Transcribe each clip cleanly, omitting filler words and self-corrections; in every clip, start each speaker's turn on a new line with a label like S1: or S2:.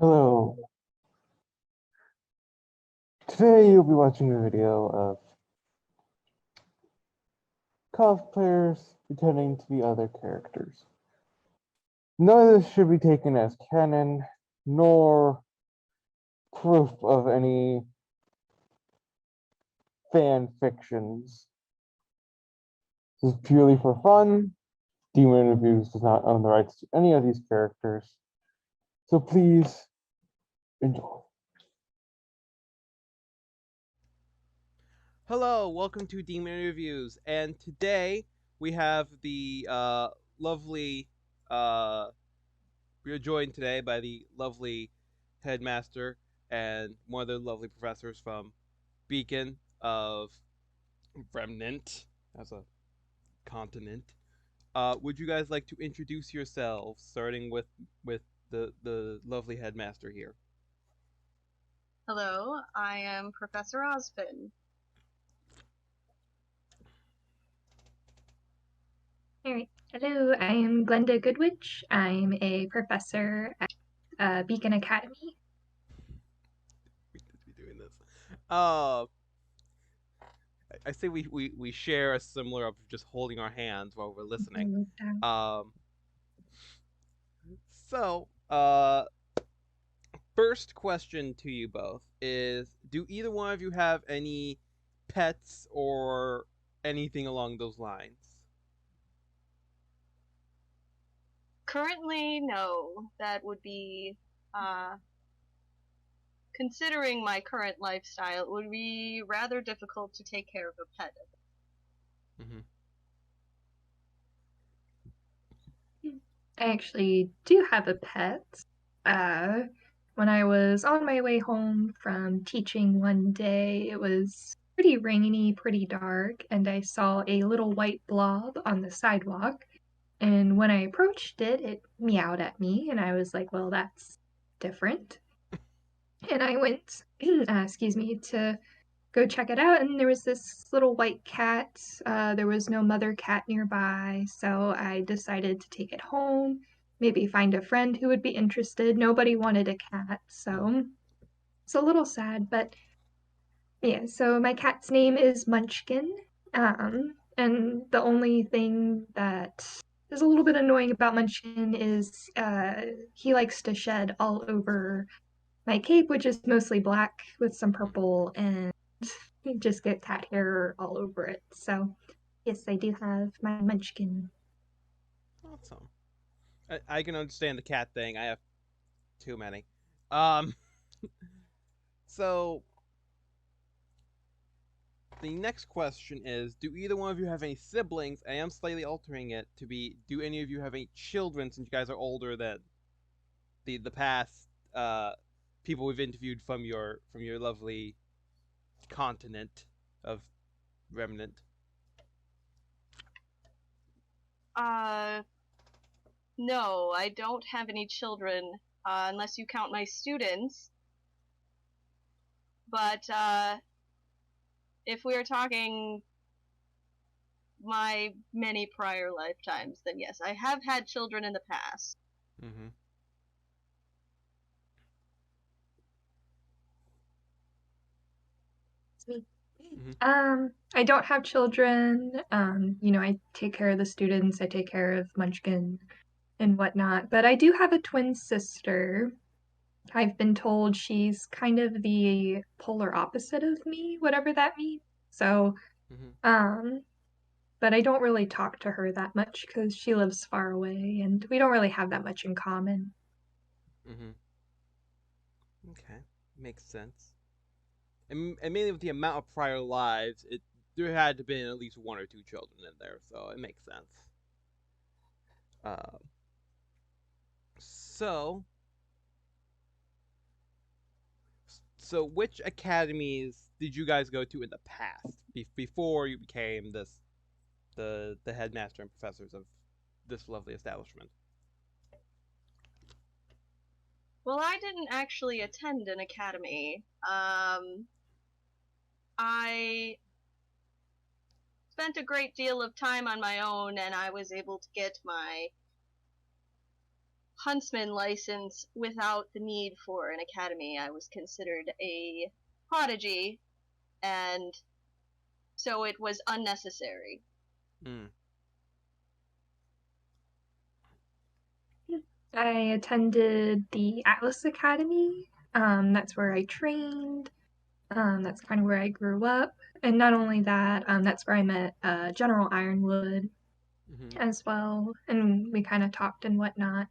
S1: Hello. Today you'll be watching a video of cosplayers pretending to be other characters. None of this should be taken as canon, nor proof of any fan fictions. This is purely for fun. Demon Interviews does not own the rights to any of these characters. So please enjoy.
S2: Hello, welcome to Demon Interviews, and today we have the lovely, we are joined today by the lovely headmaster and one of the lovely professors from Beacon of Remnant as a continent. Would you guys like to introduce yourselves, starting with the lovely headmaster here?
S3: Hello, I am Professor Ozpin.
S4: Alright. Hello, I am Glynda Goodwitch. I'm a professor at Beacon Academy.
S2: We need to be doing this. I say we share a similar of just holding our hands while we're listening. So, first question to you both is: do either one of you have any pets or anything along those lines?
S3: Currently, no. That would be, considering my current lifestyle, it would be rather difficult to take care of a pet.
S2: Mm-hmm.
S4: I actually do have a pet. When I was on my way home from teaching one day, it was pretty rainy, pretty dark, and I saw a little white blob on the sidewalk. And when I approached it, it meowed at me, and I was like, well, that's different. And I went, to go check it out, and there was this little white cat. There was no mother cat nearby, so I decided to take it home, maybe find a friend who would be interested. Nobody wanted a cat, so it's a little sad, but yeah, so my cat's name is Munchkin. And the only thing that is a little bit annoying about Munchkin is he likes to shed all over my cape, which is mostly black with some purple, and you just get cat hair all over it. So, yes, I do have my Munchkin.
S2: Awesome. I can understand the cat thing. I have too many. Um. So the next question is: do either one of you have any siblings? I am slightly altering it to be: do any of you have any children, since you guys are older than the past people we've interviewed from your lovely continent of Remnant?
S3: No, I don't have any children, unless you count my students. But, if we're talking my many prior lifetimes, then yes, I have had children in the past.
S2: Mm-hmm.
S4: I don't have children. I take care of the students, I take care of Munchkin and whatnot, but I do have a twin sister. I've been told she's kind of the polar opposite of me, whatever that means. So, um, but I don't really talk to her that much because she lives far away and we don't really have that much in common.
S2: Mm-hmm. Okay, makes sense. And mainly with the amount of prior lives, there had to been at least one or two children in there, so it makes sense. Uh, so, so which academies did you guys go to in the past before you became the headmaster and professors of this lovely establishment?
S3: Well, I didn't actually attend an academy. I spent a great deal of time on my own, and I was able to get my huntsman license without the need for an academy. I was considered a prodigy, and so it was unnecessary.
S2: Mm.
S4: I attended the Atlas Academy. That's where I trained. That's kind of where I grew up. And not only that, that's where I met General Ironwood
S2: Mm-hmm.
S4: as well. And we kind of talked and whatnot.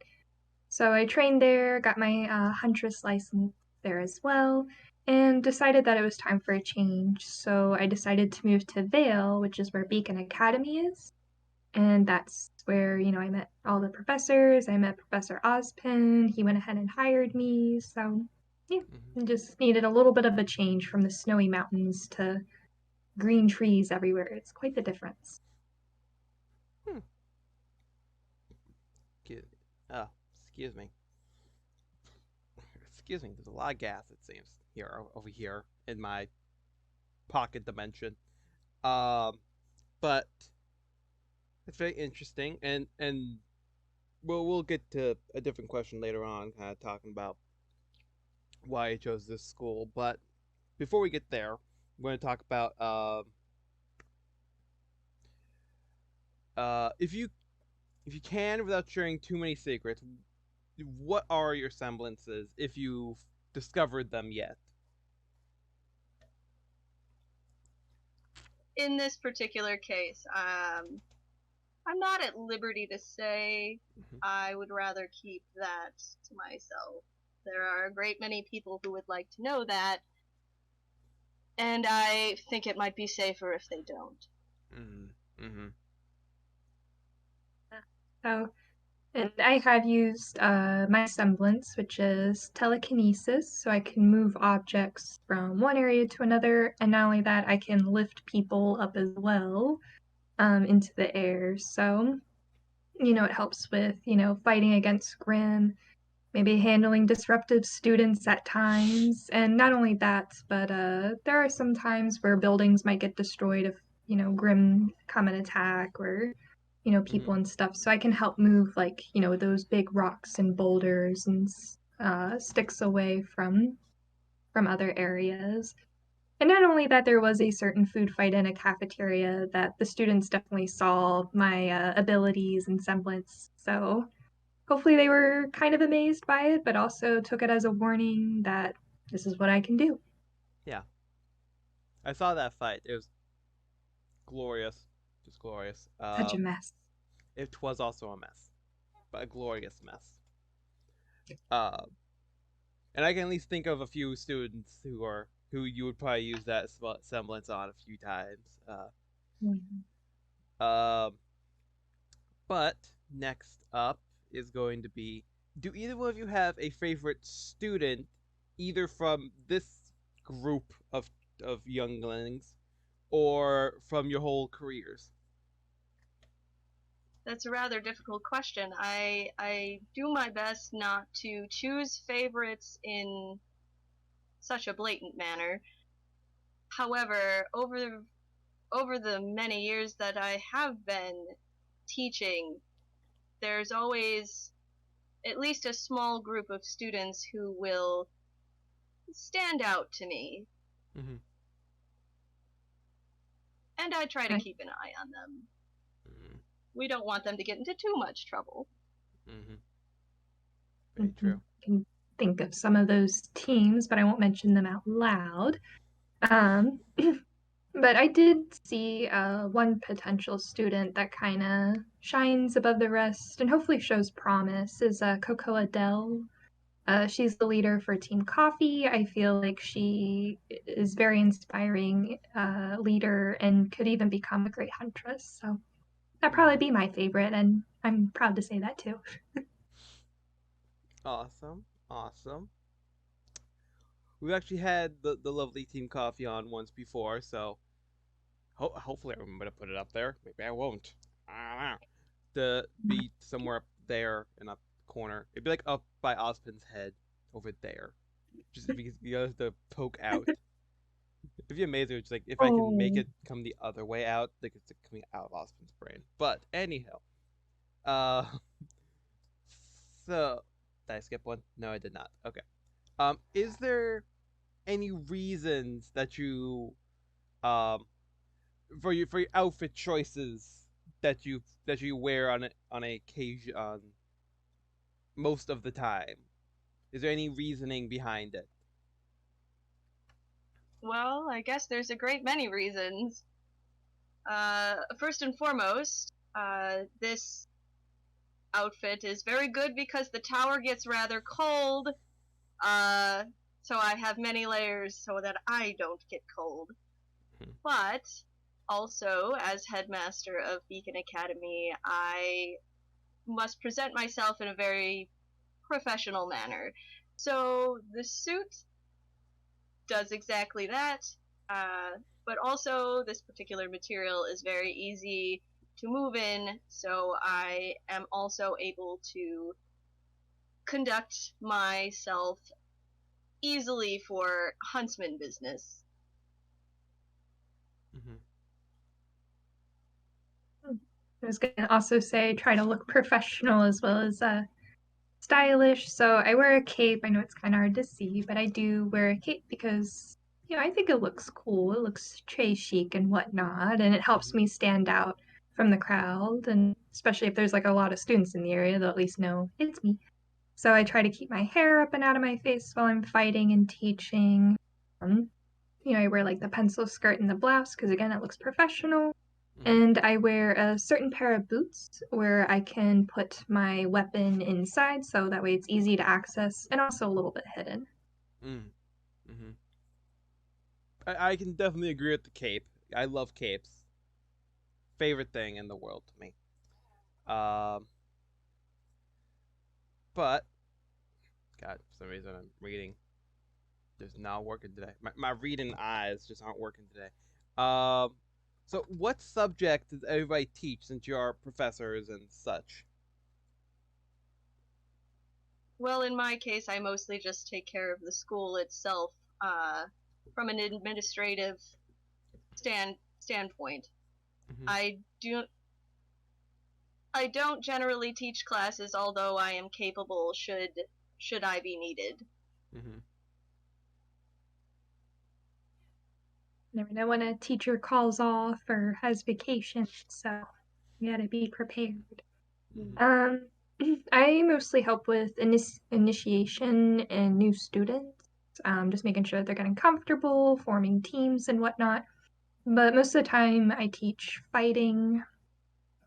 S4: So I trained there, got my Huntress license there as well, and decided that it was time for a change. So I decided to move to Vale, which is where Beacon Academy is. And that's where, I met all the professors. I met Professor Ozpin. He went ahead and hired me. So, yeah,
S2: Mm-hmm.
S4: I just needed a little bit of a change from the snowy mountains to green trees everywhere. It's quite the difference.
S2: Hmm. Excuse me. Excuse me. There's a lot of gas, it seems, over here in my pocket dimension. But it's very interesting, and we'll get to a different question later on, kind of talking about why I chose this school. But before we get there, we're going to talk about if you can, without sharing too many secrets, what are your semblances if you've discovered them yet?
S3: In this particular case, I'm not at liberty to say.
S2: Mhm.
S3: I would rather keep that to myself. There are a great many people who would like to know that, and I think it might be safer if they don't.
S2: Mm-hmm. Mm-hmm.
S4: So, and I have used my semblance, which is telekinesis, so I can move objects from one area to another, and not only that, I can lift people up as well into the air. So, it helps with, fighting against Grim, maybe handling disruptive students at times. And not only that, but there are some times where buildings might get destroyed if, Grim come and attack or, people and stuff. So I can help move like, those big rocks and boulders and sticks away from other areas. And not only that, there was a certain food fight in a cafeteria that the students definitely saw my abilities and semblance. So hopefully they were kind of amazed by it, but also took it as a warning that this is what I can do.
S2: Yeah, I saw that fight. It was glorious, just glorious.
S4: Such a mess.
S2: It was also a mess, but a glorious mess. Uh, and I can at least think of a few students who you would probably use that semblance on a few times. Um, but next up is going to be: do either one of you have a favorite student, either from this group of younglings, or from your whole careers?
S3: That's a rather difficult question. I do my best not to choose favorites in such a blatant manner. However, over the many years that I have been teaching, there's always at least a small group of students who will stand out to me,
S2: Mm-hmm.
S3: and I try to
S4: Right.
S3: keep an eye on them.
S2: Mm-hmm.
S3: We don't want them to get into too much trouble.
S2: Mm-hmm. Very true.
S4: I can think of some of those teams, but I won't mention them out loud. But I did see one potential student that kind of shines above the rest and hopefully shows promise is Coco Adele. She's the leader for Team Coffee. I feel like she is very inspiring leader and could even become a great huntress. So that'd probably be my favorite, and I'm proud to say that too.
S2: Awesome. Awesome. We've actually had the lovely Team Coffee on once before, so hopefully I remember to put it up there. Maybe I won't. I don't know. To be somewhere up there in a corner. It'd be like up by Ozpin's head over there. Just because you have to poke out. It'd be amazing. It's like if I can make
S4: Oh.
S2: it come the other way out, like it's coming out of Ozpin's brain. But anyhow, uh, So, did I skip one? No, I did not. Okay. Is there any reasons that you um for your outfit choices that you wear on a occasion most of the time? Is there any reasoning behind it?
S3: Well, I guess there's a great many reasons. First and foremost, this outfit is very good because the tower gets rather cold. So I have many layers so that I don't get cold. But also, as headmaster of Beacon Academy, I must present myself in a very professional manner. So the suit does exactly that, but also this particular material is very easy to move in, so I am also able to conduct myself easily for huntsman business.
S2: Mm-hmm.
S4: I was going to also say try to look professional as well as stylish. So I wear a cape. I know it's kind of hard to see, but I do wear a cape because, I think it looks cool. It looks très chic and whatnot, and it helps me stand out from the crowd. And especially if there's like a lot of students in the area, they'll at least know it's me. So I try to keep my hair up and out of my face while I'm fighting and teaching. I wear like the pencil skirt and the blouse because again, it looks professional. And I wear a certain pair of boots where I can put my weapon inside, so that way it's easy to access and also a little bit hidden.
S2: Mm-hmm. I can definitely agree with the cape. I love capes. Favorite thing in the world to me. But God, for some reason I'm reading just not working today. My reading eyes just aren't working today. So what subject does everybody teach since you are professors and such?
S3: Well, in my case, I mostly just take care of the school itself, from an administrative standpoint.
S2: Mm-hmm.
S3: I don't generally teach classes, although I am capable should I be needed.
S2: Mm-hmm.
S4: Never know when a teacher calls off or has vacation, so you gotta be prepared.
S2: Mm-hmm.
S4: I mostly help with initiation and new students, just making sure they're getting comfortable, forming teams and whatnot. But most of the time, I teach fighting,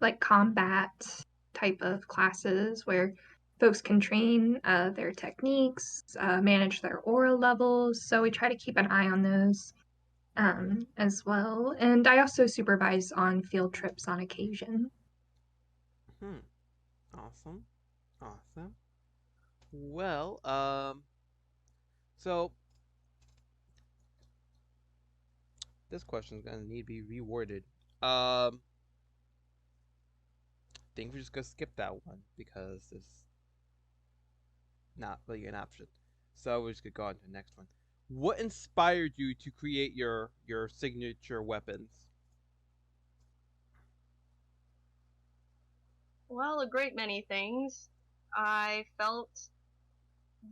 S4: like combat type of classes where folks can train their techniques, manage their aura levels. So we try to keep an eye on those as well. And I also supervise on field trips on occasion.
S2: Awesome. Awesome. Well, so this question is gonna need to be reworded. I think we're just gonna skip that one because it's not really an option. So we're just gonna go on to the next one. What inspired you to create your signature weapons?
S3: Well, a great many things. I felt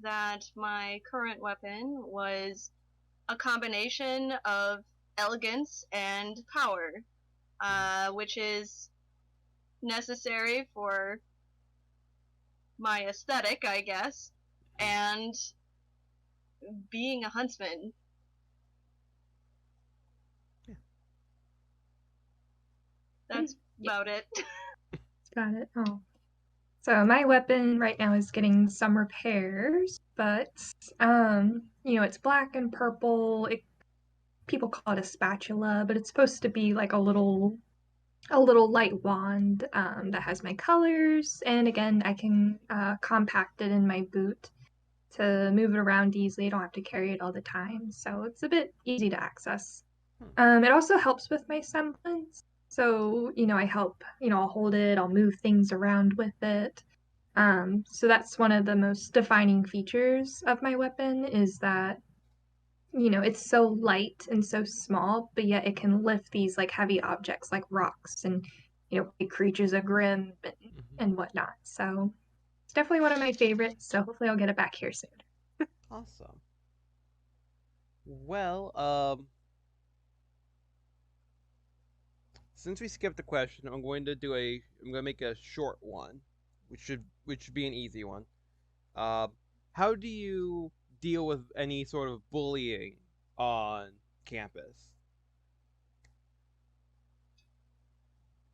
S3: that my current weapon was a combination of elegance and power, which is necessary for my aesthetic, I guess, and being a huntsman.
S2: Yeah.
S3: That's about it.
S4: Got it. Oh. So my weapon right now is getting some repairs, but it's black and purple. People call it a spatula, but it's supposed to be like a little light wand that has my colors, and again, I can compact it in my boot to move it around easily. I don't have to carry it all the time, so it's a bit easy to access. It also helps with my semblance. So, I help, I'll hold it, I'll move things around with it. So that's one of the most defining features of my weapon is that, it's so light and so small, but yet it can lift these like heavy objects like rocks and, big creatures of grim and whatnot. So it's definitely one of my favorites, so hopefully I'll get it back here soon.
S2: Awesome. Well, since we skipped the question, I'm going to make a short one, which should be an easy one. How do you deal with any sort of bullying on campus?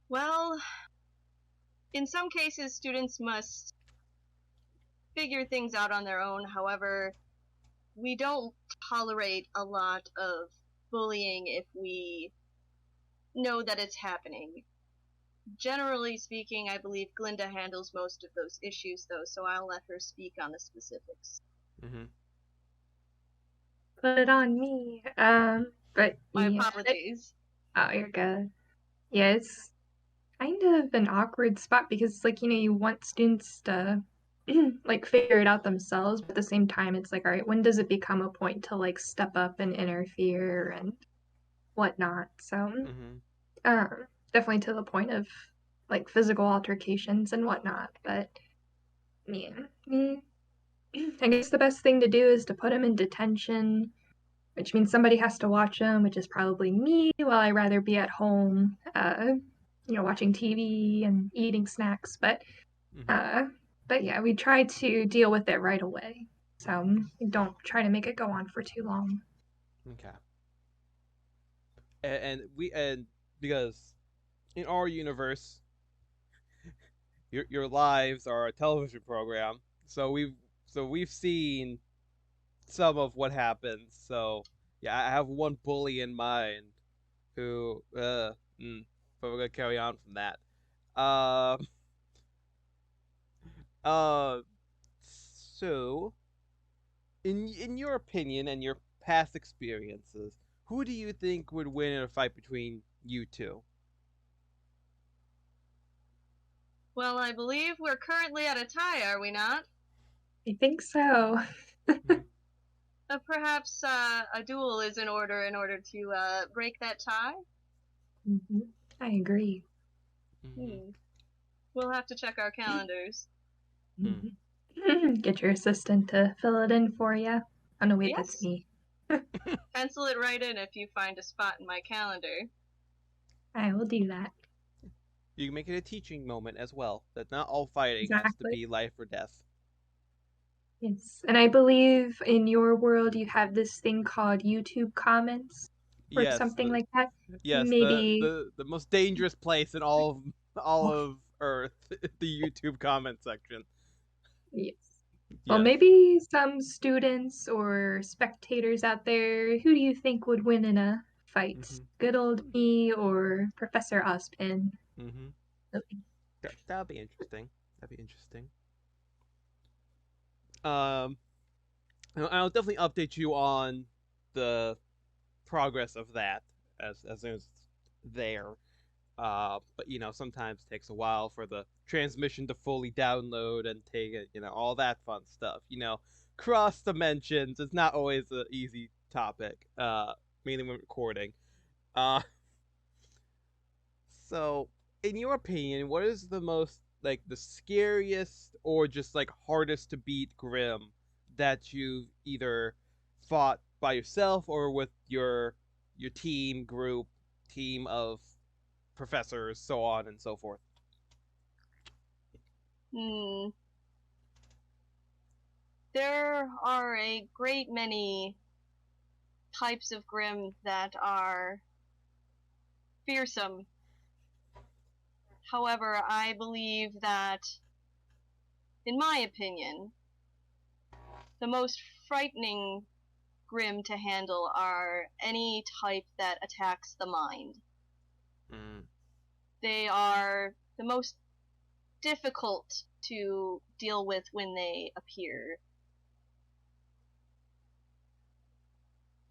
S3: Well, in some cases, students must figure things out on their own. However, we don't tolerate a lot of bullying if we know that it's happening. Generally speaking, I believe Glynda handles most of those issues, though, so I'll let her speak on the specifics.
S2: Mm-hmm.
S4: Put it on me. But
S3: My
S4: yeah.
S3: apologies.
S4: Oh, you're good. Yeah, it's kind of an awkward spot because, like, you want students to like figure it out themselves, but at the same time, it's like, all right, when does it become a point to like step up and interfere and whatnot? So,
S2: Mm-hmm.
S4: definitely to the point of like physical altercations and whatnot. But yeah, I guess the best thing to do is to put him in detention, which means somebody has to watch him, which is probably me, while I rather be at home, watching TV and eating snacks.
S2: Mm-hmm.
S4: But yeah, we try to deal with it right away. So we don't try to make it go on for too long.
S2: Okay. And because in our universe, your lives are a television program, so we've seen some of what happens. So yeah, I have one bully in mind who, but we're gonna carry on from that. Um, uh, so in your opinion and your past experiences, who do you think would win in a fight between you two?
S3: Well, I believe we're currently at a tie, are we not?
S4: I think so.
S3: Perhaps a duel is in order to break that tie?
S4: Mm-hmm. I agree.
S2: Mm-hmm.
S3: We'll have to check our calendars.
S4: Mm-hmm. Get your assistant to fill it in for you. Oh no, wait, that's
S3: Yes.
S4: me.
S3: Pencil it right in if you find a spot in my calendar.
S4: I will do that.
S2: You can make it a teaching moment as well. That not all fighting has to
S4: Exactly.
S2: be life or death.
S4: Yes. And I believe in your world you have this thing called YouTube comments or
S2: Yes,
S4: something like that.
S2: yes,
S4: Maybe.
S2: the most dangerous place in all of Earth, the YouTube comment section.
S4: Yes. Well,
S2: Yes.
S4: maybe some students or spectators out there, who do you think would win in a fight?
S2: Mm-hmm.
S4: Good old me or Professor Ozpin?
S2: Mm-hmm. That'll be interesting. That'd be interesting. Um, I'll definitely update you on the progress of that as soon as it's there. But sometimes it takes a while for the transmission to fully download and take it, all that fun stuff. Cross dimensions is not always an easy topic, mainly when recording. Uh, so in your opinion, what is the most like the scariest or just like hardest to beat Grim that you've either fought by yourself or with your team of professors, so on and so forth?
S3: There are a great many types of Grim that are fearsome. However, I believe that, in my opinion, the most frightening Grim to handle are any type that attacks the mind. They are the most difficult to deal with when they appear.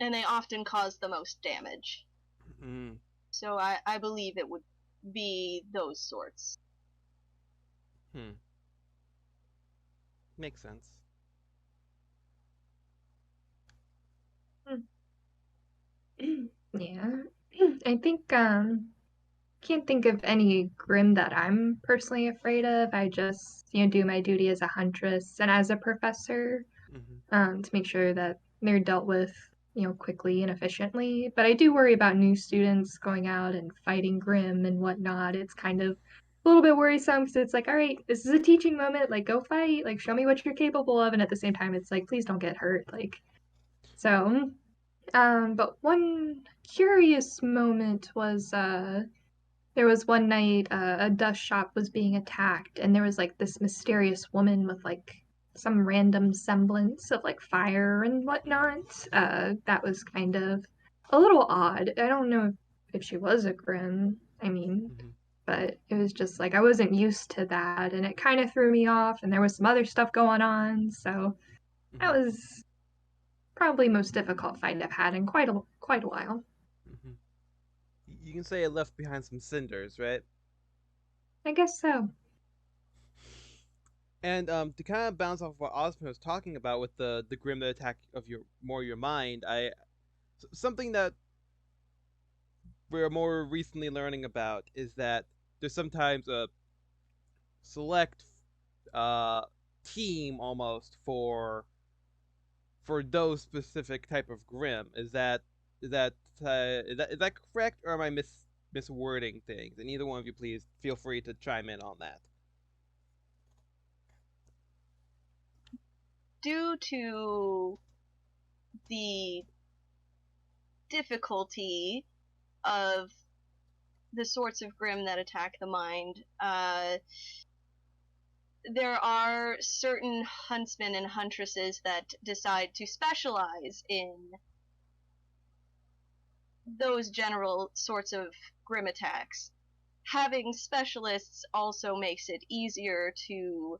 S3: And they often cause the most damage. So I believe it would be those sorts.
S2: Makes sense.
S4: Yeah. I think can't think of any Grimm that I'm personally afraid of. I just, do my duty as a huntress and as a professor, to make sure that they're dealt with, quickly and efficiently. But I do worry about new students going out and fighting Grimm and whatnot. It's kind of a little bit worrisome because it's like, all right, this is a teaching moment. Like, go fight. Like, show me what you're capable of. And at the same time, it's like, please don't get hurt. Like, so. But one curious moment was there was one night a dust shop was being attacked, and there was like this mysterious woman with like some random semblance of like fire and whatnot. That was kind of a little odd. I don't know if she was a Grimm. I mean, but it was just like I wasn't used to that, and it kind of threw me off. And there was some other stuff going on, so that was probably most difficult fight I've had in quite a while.
S2: You can say it left behind some cinders, right?
S4: I guess so.
S2: And to kind of bounce off what Ozpin was talking about with the grim attack of your mind, something that we're more recently learning about is that there's sometimes a select team almost for those specific type of grim. Is that correct, or am I miswording things? And either one of you, please feel free to chime in on that.
S3: Due to the difficulty of the sorts of Grimm that attack the mind, there are certain huntsmen and huntresses that decide to specialize in those general sorts of Grimm attacks. Having specialists also makes it easier to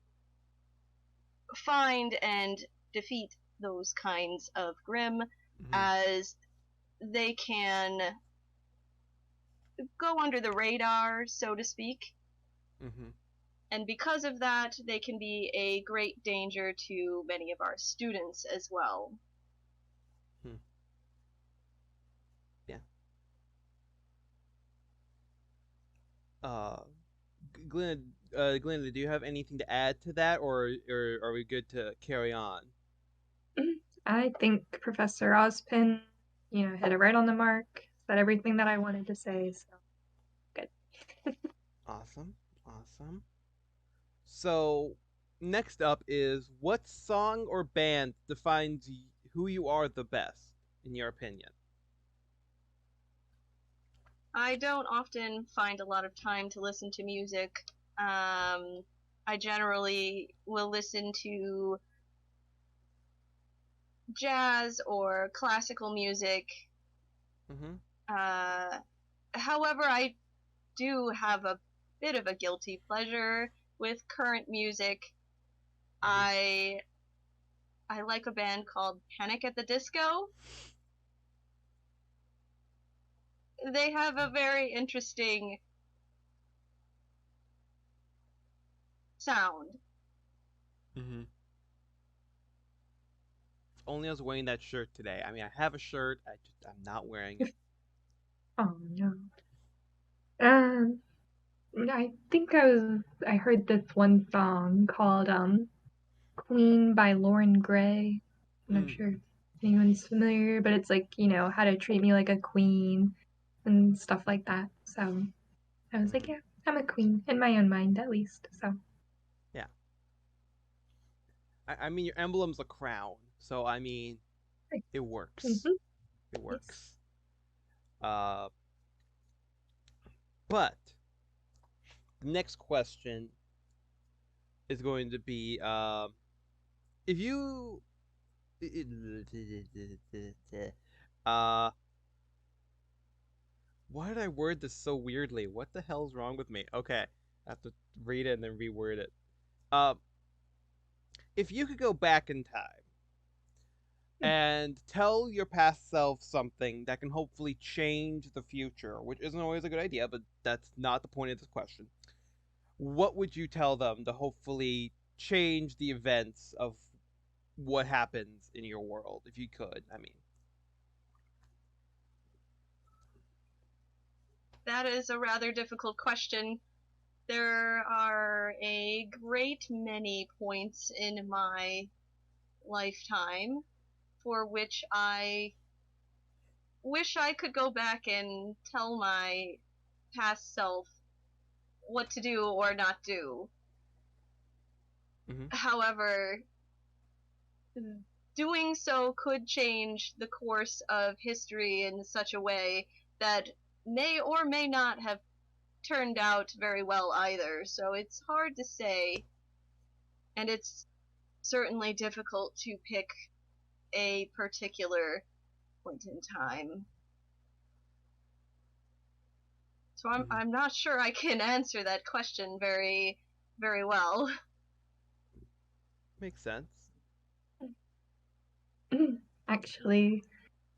S3: find and defeat those kinds of Grimm, as they can go under the radar, so to speak. And because of that, they can be a great danger to many of our students as well.
S2: Yeah. Glynda, do you have anything to add to that, or are we good to carry on?
S4: I think Professor Ozpin, hit it right on the mark, said everything that I wanted to say, so good.
S2: Awesome. So, next up is, what song or band defines who you are the best, in your opinion?
S3: I don't often find a lot of time to listen to music. I generally will listen to jazz or classical music. However, I do have a bit of a guilty pleasure with current music. I like a band called Panic at the Disco. They have a very interesting sound.
S2: Only I was wearing that shirt today. I mean, I have a shirt, I'm not wearing it.
S4: Oh no. I think I heard this one song called Queen by Lauren Gray. I'm not sure if anyone's familiar, but it's like, how to treat me like a queen and stuff like that. So I was like, yeah, I'm a queen in my own mind, at least. So
S2: yeah. I mean, your emblem's a crown, so I mean, it works. It works. Yes. But the next question is going to be, if you why did I word this so weirdly? What the hell's wrong with me? Okay, I have to read it and then reword it. If you could go back in time and tell your past self something that can hopefully change the future, which isn't always a good idea, but that's not the point of this question, what would you tell them to hopefully change the events of what happens in your world, if you could? I mean,
S3: That is a rather difficult question. There are a great many points in my lifetime for which I wish I could go back and tell my past self what to do or not do.
S2: Mhm.
S3: However, doing so could change the course of history in such a way that may or may not have turned out very well either. So it's hard to say, and it's certainly difficult to pick a particular point in time. So I'm not sure I can answer that question very well.
S2: Makes sense.
S4: Actually,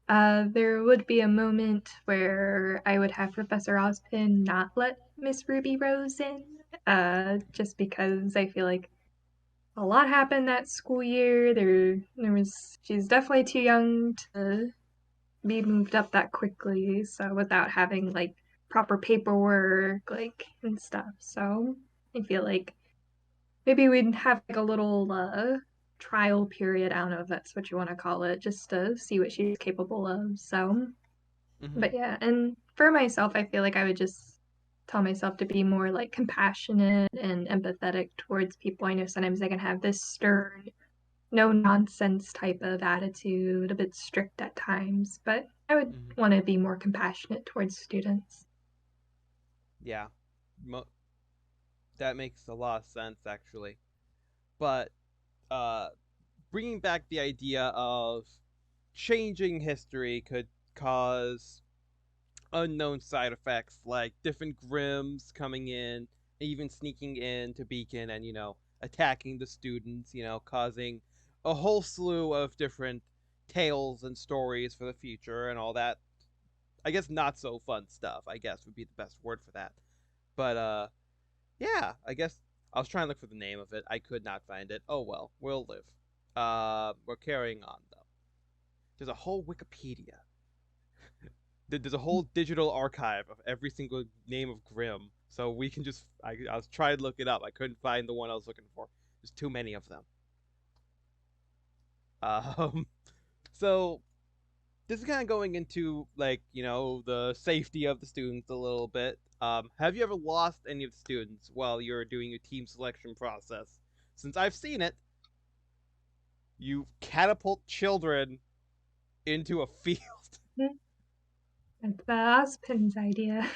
S4: there would be a moment where I would have Professor Ozpin not let Miss Ruby Rose in, just because I feel like a lot happened that school year. She's definitely too young to be moved up that quickly, so without having like proper paperwork, like and stuff. So I feel like maybe we'd have like a little trial period. I don't know if that's what you want to call it, just to see what she's capable of. So, but yeah, and for myself, I feel like I would just tell myself to be more like compassionate and empathetic towards people. I know sometimes I can have this stern, no nonsense type of attitude, a bit strict at times, but I would want to be more compassionate towards students.
S2: Yeah. That makes a lot of sense, actually. But bringing back the idea of changing history could cause unknown side effects like different Grims coming in, even sneaking in to Beacon and, attacking the students, causing a whole slew of different tales and stories for the future and all that. I guess not so fun stuff, I guess would be the best word for that. But yeah, I guess I was trying to look for the name of it. I could not find it. Oh well, we'll live. We're carrying on though. There's a whole Wikipedia. There's a whole digital archive of every single name of Grimm. So we can just I was trying to look it up. I couldn't find the one I was looking for. There's too many of them. Um so this is kind of going into like, the safety of the students a little bit. Have you ever lost any of the students while you're doing your team selection process? Since I've seen it, you catapult children into a field.
S4: That's Ozpin's idea.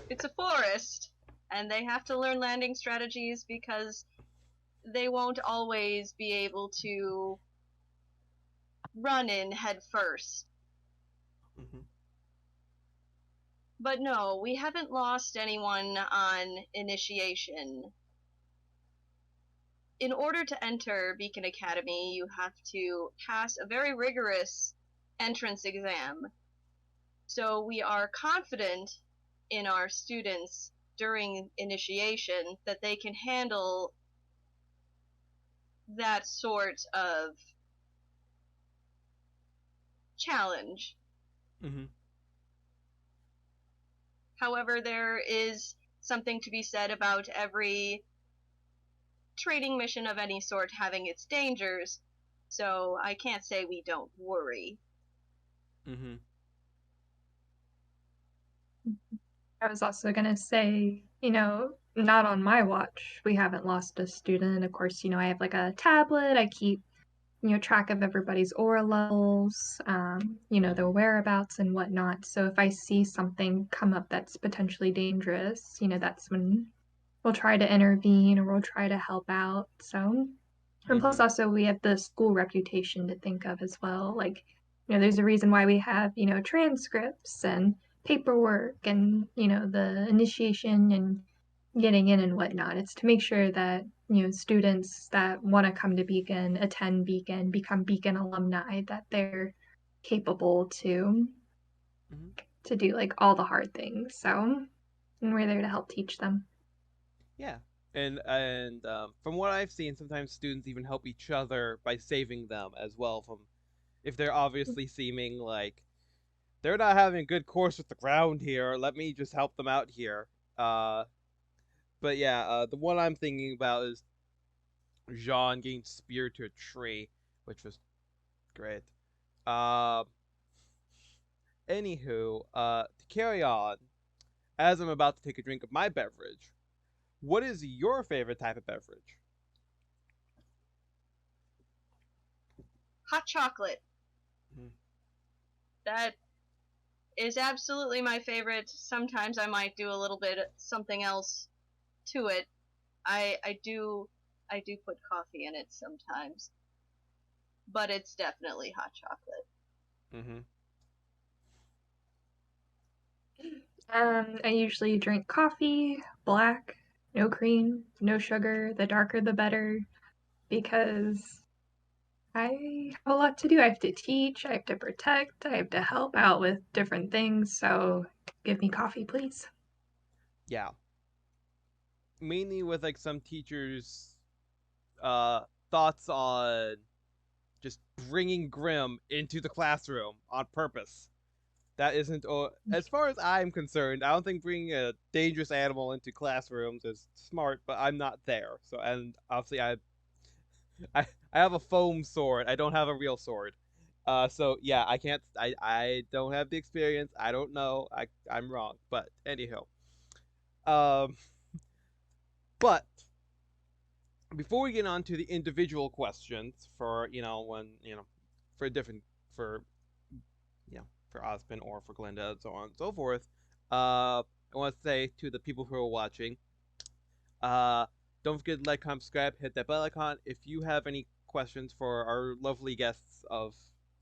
S3: It's a forest, and they have to learn landing strategies because they won't always be able to run in head first. But no, we haven't lost anyone on initiation. In order to enter Beacon Academy, you have to pass a very rigorous entrance exam. So we are confident in our students during initiation that they can handle that sort of challenge. However, there is something to be said about every trading mission of any sort having its dangers, so I can't say we don't worry.
S4: I was also going to say, not on my watch, we haven't lost a student. Of course, I have like a tablet. I keep, track of everybody's aura levels, their whereabouts and whatnot. So if I see something come up that's potentially dangerous, that's when we'll try to intervene or we'll try to help out. So, and plus also we have the school reputation to think of as well. Like, there's a reason why we have, transcripts and paperwork and, the initiation and getting in and whatnot. It's to make sure that, students that want to come to Beacon, attend Beacon, become Beacon alumni, that they're capable to do like all the hard things. So, and we're there to help teach them.
S2: Yeah, and from what I've seen, sometimes students even help each other by saving them as well from if they're obviously seeming like they're not having a good course with the ground here. Let me just help them out here. But yeah, the one I'm thinking about is Jean getting speared to a tree, which was great. Uh, to carry on, as I'm about to take a drink of my beverage, what is your favorite type of beverage?
S3: Hot chocolate.
S2: Mhm.
S3: That is absolutely my favorite. Sometimes I might do a little bit of something else to it. I do put coffee in it sometimes, but it's definitely hot chocolate.
S2: Mm-hmm.
S4: I usually drink coffee, black, no cream, no sugar. The darker the better, because I have a lot to do. I have to teach, I have to protect, I have to help out with different things. So give me coffee, please.
S2: Yeah, mainly with like some teachers' uh thoughts on just bringing Grim into the classroom on purpose. That isn't, as far as I'm concerned, I don't think bringing a dangerous animal into classrooms is smart, but I'm not there. So, and obviously, I, I have a foam sword. I don't have a real sword. So yeah, I can't. I don't have the experience. I don't know. I'm wrong. But anyhow, um, but before we get on to the individual questions for for different for for Ozpin or for Glynda and so on and so forth, I want to say to the people who are watching, uh, don't forget to like, comment, subscribe, hit that bell icon. If you have any questions for our lovely guests of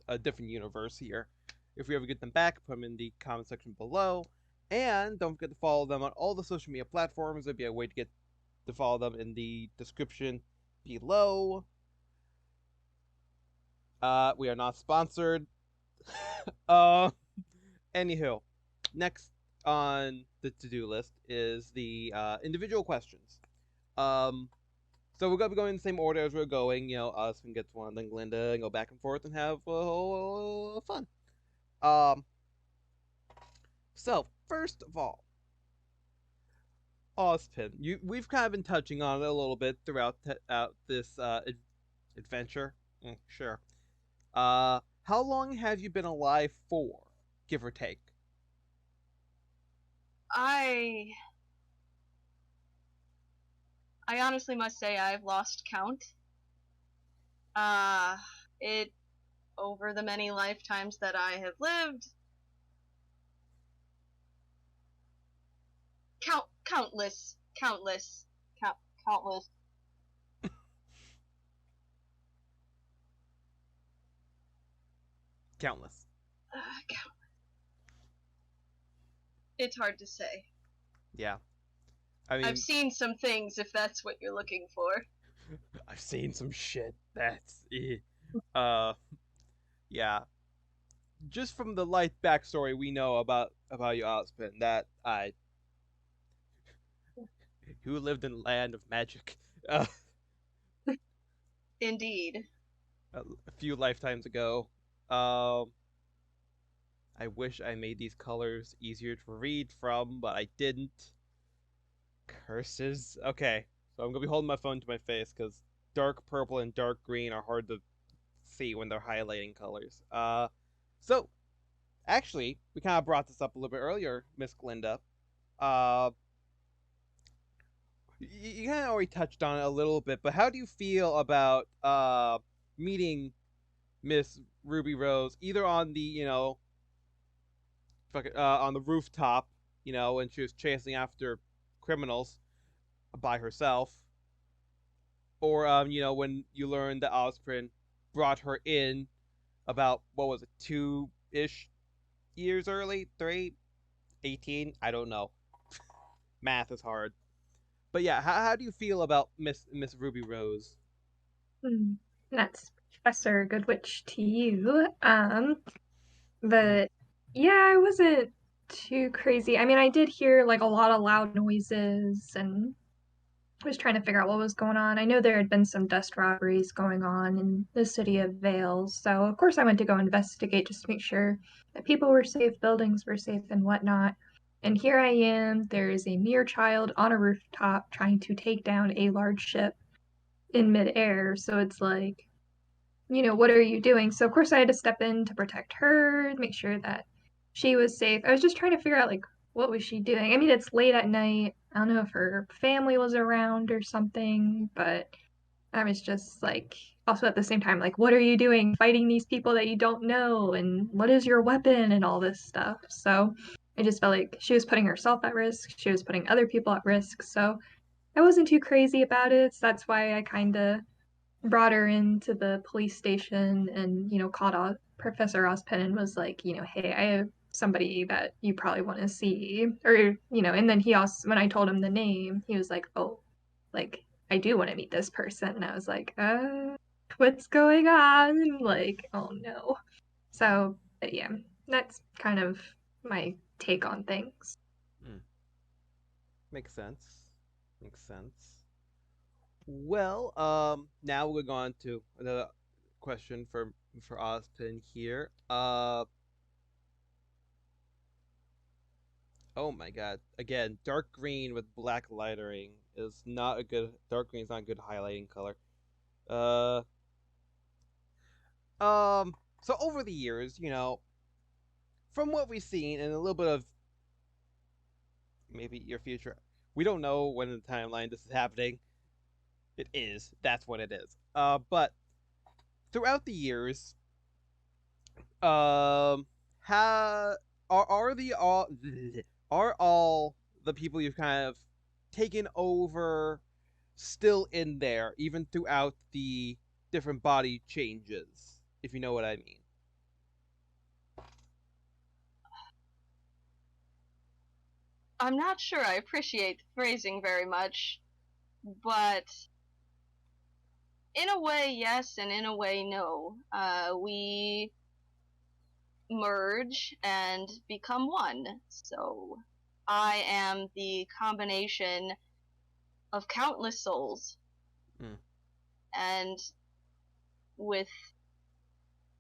S2: a different universe here, if we ever get them back, put them in the comment section below. And don't forget to follow them on all the social media platforms. There'll be a way to follow them in the description below. We are not sponsored. uh, Anywho, next on the to-do list is the individual questions. Um, so we're gonna be going in the same order as we're going. Us and gets one, then Glynda, and go back and forth and have fun. Um, so first of all, Ozpin, we've kind of been touching on it a little bit throughout this adventure. Sure. How long have you been alive for, give or take?
S3: I honestly must say I've lost count. It over the many lifetimes that I have lived, countless, countless.
S2: Countless.
S3: Count. It's hard to say.
S2: Yeah. I mean,
S3: I've seen some things, if that's what you're looking for.
S2: I've seen some shit. Yeah. Just from the light backstory we know about you, Ozpin, that I who lived in the land of magic, uh,
S3: Indeed.
S2: a few lifetimes ago. Um, I wish I made these colors easier to read from, but I didn't. Curses. Okay, so I'm gonna be holding my phone to my face because dark purple and dark green are hard to see when they're highlighting colors. So actually, we kind of brought this up a little bit earlier, Miss Glynda. Uh, you kind of already touched on it a little bit, but how do you feel about meeting Miss Ruby Rose either on the on the rooftop, when she was chasing after criminals by herself, or when you learned that Ozpin brought her in about what was it, 2-ish years early, 3, 18, I don't know. Math is hard. But yeah, how do you feel about Miss Ruby Rose?
S4: That's Professor Goodwitch to you. But yeah, I wasn't too crazy. I mean, I did hear like a lot of loud noises and was trying to figure out what was going on. I know there had been some dust robberies going on in the city of Vales, so of course I went to go investigate just to make sure that people were safe, buildings were safe, and whatnot. And here I am, there is a mere child on a rooftop trying to take down a large ship in midair. So it's like, what are you doing? So of course I had to step in to protect her, make sure that she was safe. I was just trying to figure out, like, what was she doing? I mean, it's late at night. I don't know if her family was around or something, but I was just like, also at the same time, like, what are you doing fighting these people that you don't know? And what is your weapon and all this stuff? So I just felt like she was putting herself at risk. She was putting other people at risk. So I wasn't too crazy about it. So that's why I kind of brought her into the police station and, called Professor Ozpin and was like, hey, I have somebody that you probably want to see. Or, and then he also, when I told him the name, he was like, oh, like, I do want to meet this person. And I was like, what's going on? Like, oh no. So, yeah, that's kind of my take on things.
S2: Makes sense. Makes sense. Well, now we're going to another question for Ozpin here. Oh my god. Again, dark green with black lettering is not a good dark green is not a good highlighting color. So over the years, from what we've seen and a little bit of maybe your future, we don't know when in the timeline this is happening. It is. That's what it is. But throughout the years, how are all the people you've kind of taken over still in there, even throughout the different body changes, if you know what I mean?
S3: I'm not sure I appreciate the phrasing very much, but in a way, yes, and in a way, no. We merge and become one. So I am the combination of countless souls. And with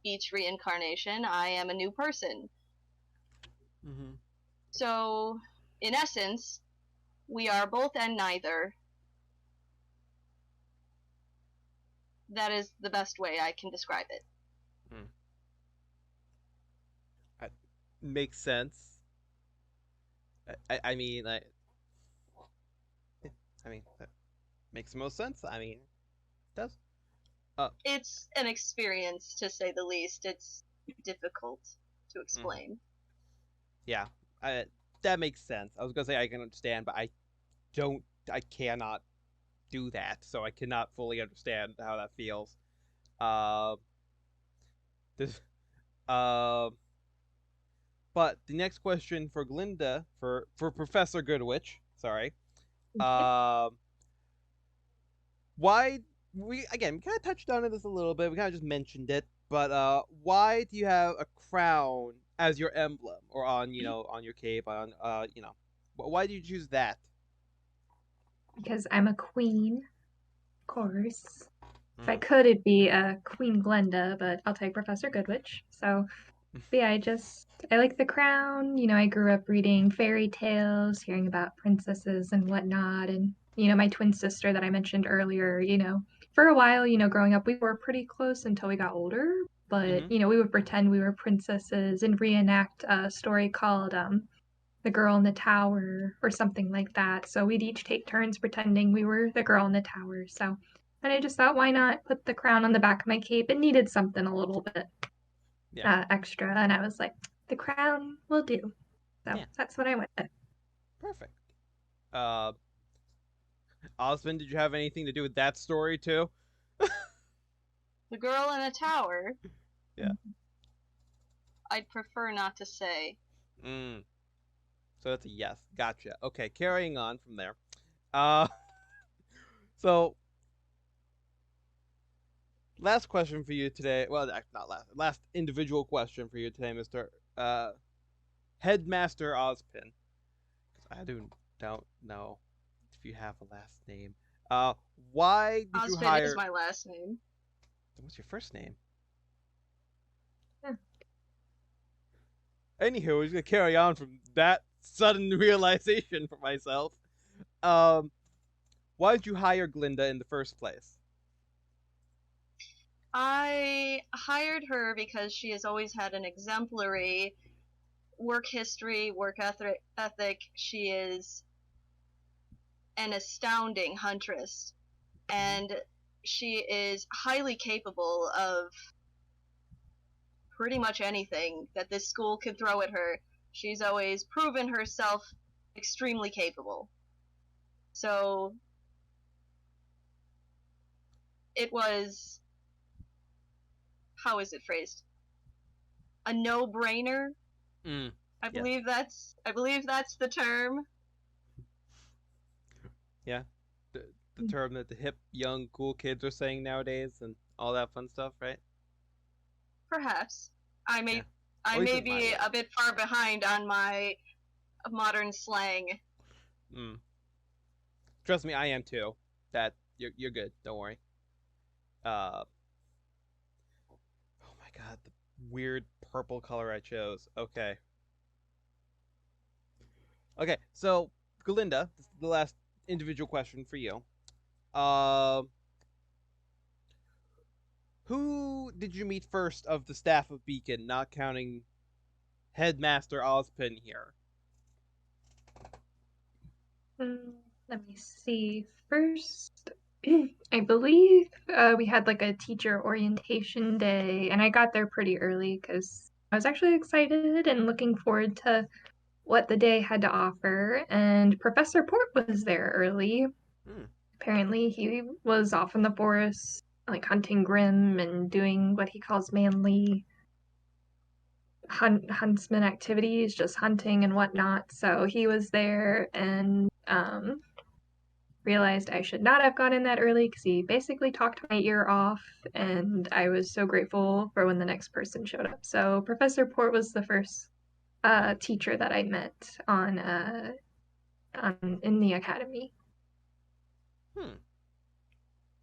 S3: each reincarnation, I am a new person. So, in essence, we are both and neither. That is the best way I can describe it.
S2: Makes sense. I mean, that makes the most sense. I mean, it does.
S3: It's an experience, to say the least. It's difficult to explain.
S2: Yeah, that makes sense. I was gonna say I can understand, but I cannot do that, so I cannot fully understand how that feels. This, but the next question for Glynda, for Professor Goodwitch, sorry. Why we kind of touched on this a little bit. We kind of just mentioned it, but why do you have a crown as your emblem, or on on your cape, on why do you choose that?
S4: Because I'm a queen, of course. If I could, it'd be Queen Glynda, but I'll take Professor Goodwitch. So, but yeah, I like the crown. I grew up reading fairy tales, hearing about princesses and whatnot. And, my twin sister that I mentioned earlier, for a while, growing up, we were pretty close until we got older. But, we would pretend we were princesses and reenact a story called The Girl in the Tower or something like that. So we'd each take turns pretending we were the girl in the tower. So, and I just thought, why not put the crown on the back of my cape? It needed something a little bit extra. And I was like, the crown will do. So that's what I went with.
S2: Perfect. Ozpin, did you have anything to do with that story too?
S3: The girl in a tower?
S2: Yeah.
S3: I'd prefer not to say.
S2: So that's a yes. Gotcha. Okay, carrying on from there. So last question for you today. Well, not last. Last individual question for you today, Mr. Headmaster Ozpin. Because I don't know if you have a last name. Why did you
S3: Ozpin
S2: hire?
S3: is my last name.
S2: What's your first name?
S4: Yeah.
S2: Anywho, we're just gonna carry on from that sudden realization for myself. Why did you hire Glynda in the first place?
S3: I hired her because she has always had an exemplary work history, work ethic. She is an astounding huntress, and she is highly capable of pretty much anything that this school can throw at her. She's always proven herself extremely capable. So it was, how is it phrased? A no-brainer.
S2: Mm,
S3: I
S2: yes.
S3: believe that's the term.
S2: Yeah, the term that the hip, young, cool kids are saying nowadays, and all that fun stuff, right?
S3: Perhaps I may
S2: Yeah.
S3: I
S2: At least
S3: may
S2: it's my
S3: be
S2: word.
S3: a bit far behind on my modern slang.
S2: Mm. Trust me, I am too. That you're good. Don't worry. Oh my god, the weird purple color I chose. Okay. Okay, so Glynda, this is the last individual question for you. Um, who did you meet first of the staff of Beacon, not counting Headmaster Ozpin here?
S4: Let me see. First, I believe we had like a teacher orientation day, and I got there pretty early because I was actually excited and looking forward to what the day had to offer. And Professor Port was there early.
S2: Hmm.
S4: Apparently, he was off in the forest, like hunting Grim and doing what he calls manly huntsman activities, just hunting and whatnot. So he was there and realized I should not have gone in that early because he basically talked my ear off, and I was so grateful for when the next person showed up. So Professor Port was the first teacher that I met on in the academy.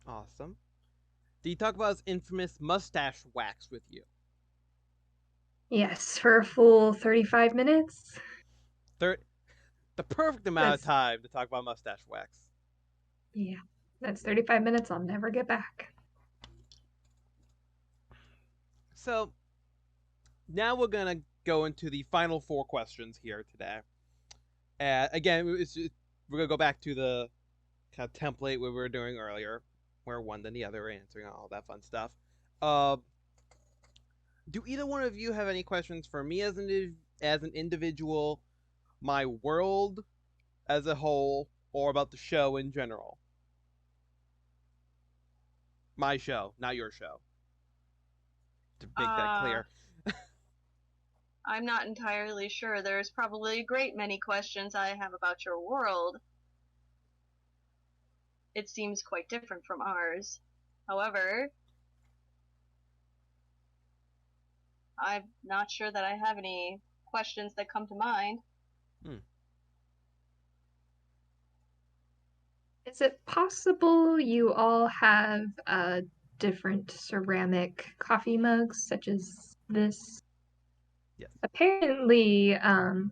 S2: Awesome. Did he talk about his infamous mustache wax with you?
S4: Yes, for a full 35 minutes.
S2: The perfect amount of
S4: That's
S2: time to talk about mustache wax.
S4: yeah, that's 35 minutes I'll never get back.
S2: So now we're gonna go into the final 4 questions here today. Again, we're gonna go back to the kind of template we were doing earlier, where one then the other answering all that fun stuff. Do either one of you have any questions for me as an individual, my world as a whole, or about the show in general? My show, not your show. To make that clear.
S3: I'm not entirely sure. There's probably a great many questions I have about your world. It seems quite different from ours. However, I'm not sure that I have any questions that come to mind.
S4: Is it possible you all have different ceramic coffee mugs, such as this?
S2: Yes.
S4: Apparently,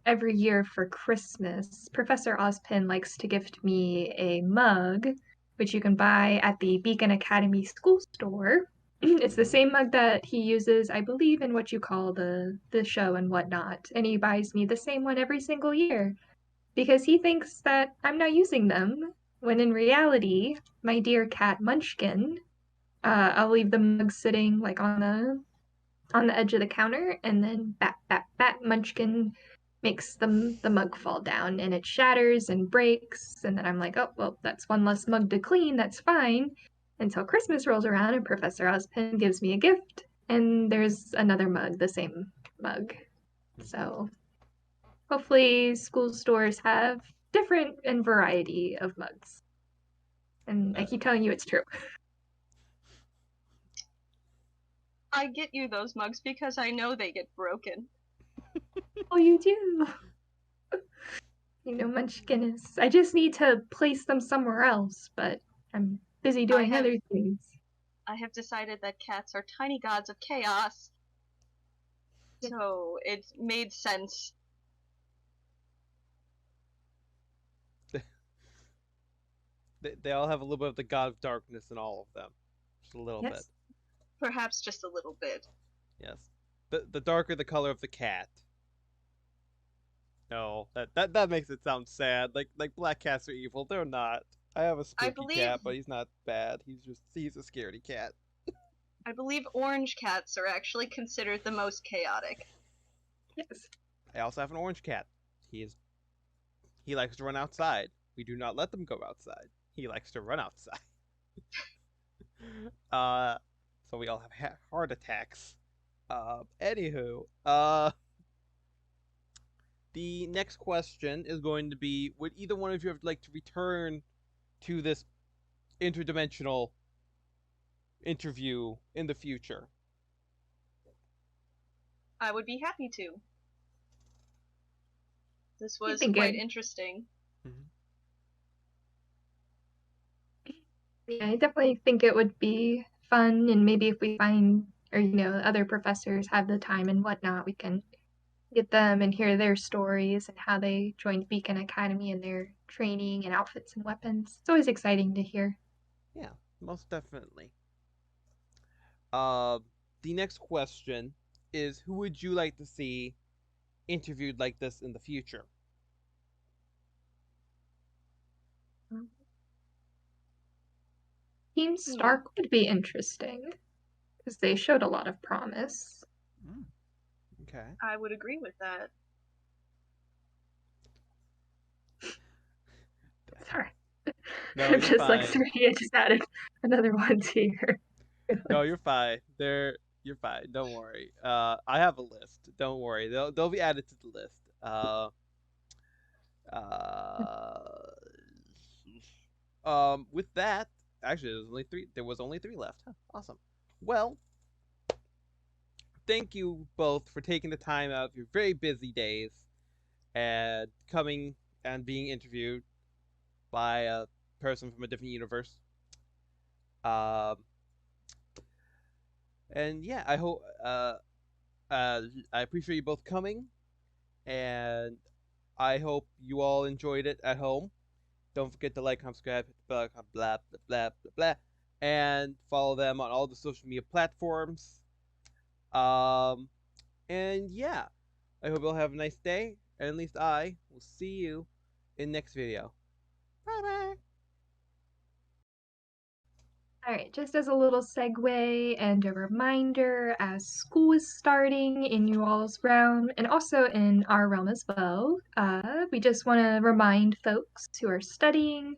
S4: every year for Christmas, Professor Ozpin likes to gift me a mug, which you can buy at the Beacon Academy school store. It's the same mug that he uses, I believe, in what you call the show and whatnot. And he buys me the same one every single year because he thinks that I'm not using them, when in reality, my dear cat Munchkin, I'll leave the mug sitting like on the edge of the counter, and then bat bat bat Munchkin makes the mug fall down, and it shatters and breaks, and then I'm like, oh well, that's one less mug to clean, that's fine. Until Christmas rolls around and Professor Ozpin gives me a gift, and there's another mug, the same mug. So hopefully school stores have different and variety of mugs. And I keep telling you it's true.
S3: I get you those mugs because I know they get broken.
S4: Oh, you do. You know, Munchkin is. I just need to place them somewhere else, but I'm busy doing
S3: have-
S4: other things.
S3: I have decided that cats are tiny gods of chaos. So it made sense.
S2: They all have a little bit of the god of darkness in all of them. Just a little bit.
S4: Yes.
S3: Perhaps just a little bit.
S2: Yes. The darker the color of the cat. No, that makes it sound sad. Like black cats are evil. They're not. I have a spooky
S3: believe-
S2: cat, but he's not bad. He's a scaredy cat.
S3: I believe orange cats are actually considered the most chaotic.
S4: Yes.
S2: I also have an orange cat. He likes to run outside. We do not let them go outside. He likes to run outside. So we all have heart attacks. Anywho, the next question is going to be: would either one of you like to return to this interdimensional interview in the future?
S3: I would be happy to. This was
S4: been
S3: quite
S4: good.
S3: interesting.
S4: Yeah, I definitely think it would be fun, and maybe if we find, or other professors have the time and whatnot, we can get them and hear their stories and how they joined Beacon Academy and their training and outfits and weapons. It's always exciting to hear.
S2: Yeah, most definitely. The next question is: who would you like to see interviewed like this in the future?
S4: Team Stark would be interesting because they showed a lot of promise.
S2: Okay.
S3: I would agree with that.
S4: Sorry.
S2: No,
S4: I'm
S2: you're
S4: just like,
S2: fine.
S4: sorry, I just added another one here.
S2: No, you're fine. You're fine. Don't worry. I have a list. Don't worry. They'll be added to the list. With that, actually, there's only three. There was only three left. Huh, awesome. Well, thank you both for taking the time out of your very busy days and coming and being interviewed by a person from a different universe. And yeah, I hope I appreciate you both coming, and I hope you all enjoyed it at home. Don't forget to like, comment, subscribe, hit the bell icon, blah blah blah blah blah, and follow them on all the social media platforms. And yeah, I hope you'll have a nice day, and at least I will see you in next video. Bye bye.
S4: All right, just as a little segue and a reminder, as school is starting in you all's realm and also in our realm as well, we just want to remind folks who are studying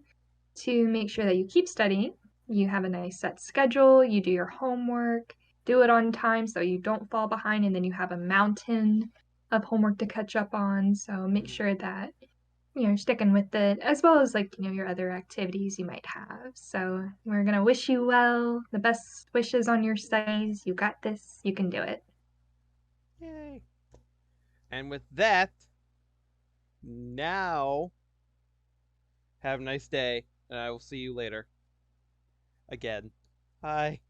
S4: to make sure that you keep studying. You have a nice set schedule, you do your homework, do it on time so you don't fall behind, and then you have a mountain of homework to catch up on. So make sure that sticking with it, as well as your other activities you might have. So we're gonna wish you well, the best wishes on your studies. You got this. You can do it.
S2: Yay. And with that, now have a nice day, and I will see you later. Again. Bye.